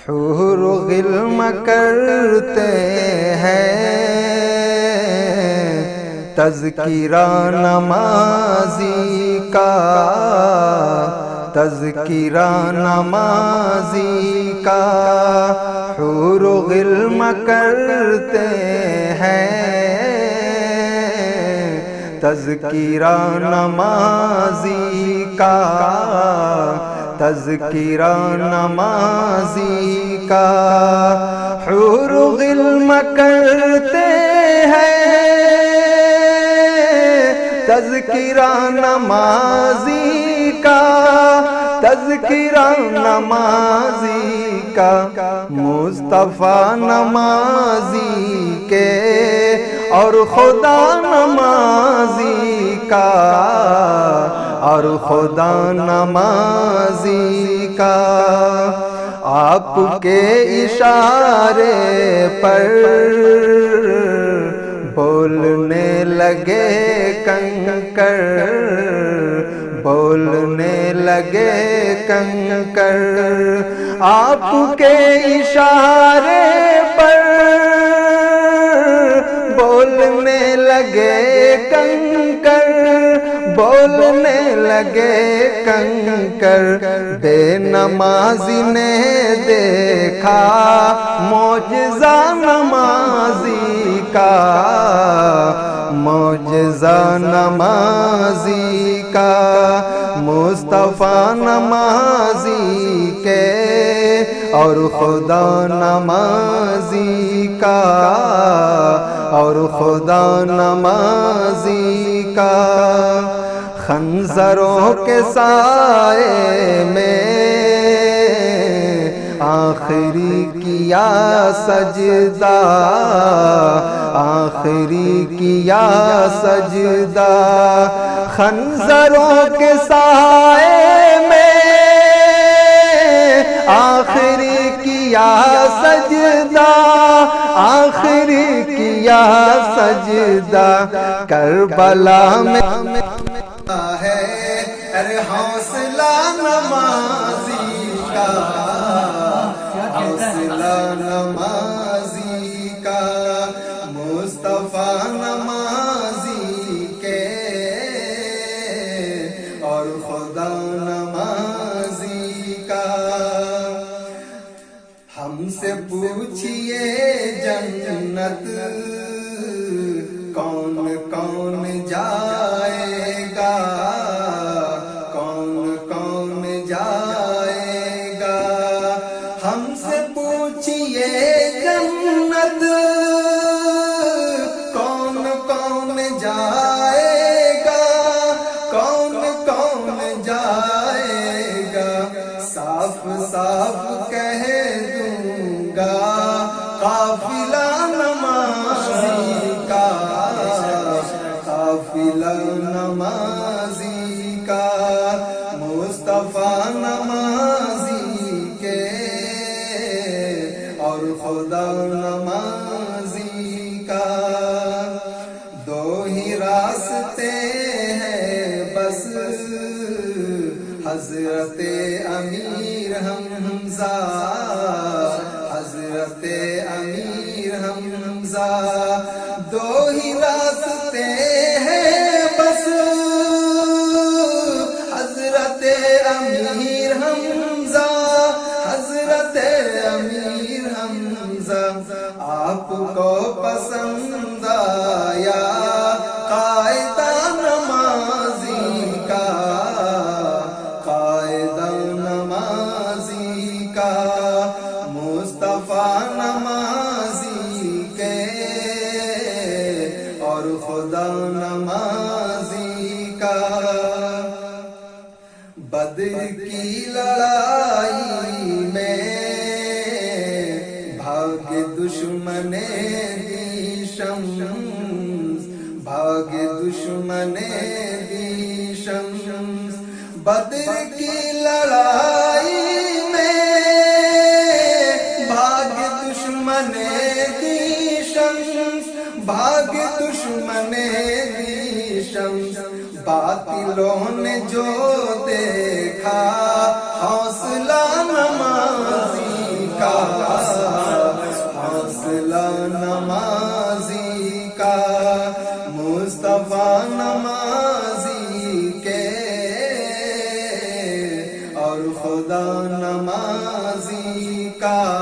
حور غلم کرتے ہیں تذکرہ نمازی کا، تذکرہ نمازی کا، حور غلم کرتے ہیں تذکرہ نمازی کا، تذکرہ نمازی کا، حور غلم کرتے ہیں تذکرہ نمازی کا، تذکرہ نمازی کا، مصطفیٰ نمازی کے اور خدا نمازی کا، اور خدا نمازی کا، آپ کے اشارے پر بولنے لگے کنکر، بولنے لگے کنکر، آپ کے اشارے پر بولنے لگے کنکر، بولنے لگے کنکر، بے نمازی نے دیکھا معجزہ نمازی کا، معجزہ نمازی کا، مصطفیٰ نمازی کے اور خدا نمازی کا، اور خدا نمازی کا، خنزروں کے سائے میں آخری کیا سجدہ، آخری کیا سجدہ، خنزروں کے سائے میں آخری کیا سجدہ، آخری کیا سجدہ، کربلا میں ہے ارے حوصلہ نمازی کا، حوصلہ نمازی کا، مصطفیٰ نمازی کے اور خدا نمازی کا، ہم سے پوچھئے جنت کون کون جائے گا، کون کون جائے گا، ہم سے پوچھئے جنت کون کون جائے گا، کون کون جائے گا، صاف صاف کہہ دوں گا قافلہ نمازی کا، قافلہ نمازی کا، مصطفیٰ نمازی کے اور خدا نمازی کا، دو ہی راستے ہیں بس، حضرت امیر حمزہ، حضرت امیر حمزہ، دو ہی راستے ہیں بس، حضرت امیر حمزہ، حضرت امیر حمزہ، آپ کو پسند آیا قائدہ نمازی کا، قائدہ نمازی کا، مصطفیٰ نمازی کے اور خدا نمازی کا، بدر کی لڑائی میں بھاگ دشمن دی شمس، بھاگ دشمن دی شمس، بدر کی لڑائی میں بھاگ دشمن دی شمس، بھاگ دشمن دی شمس، باطلوں نے جو دیکھا حوصلہ نمازی کا، مصطفیٰ نمازی کے اور خدا نمازی کا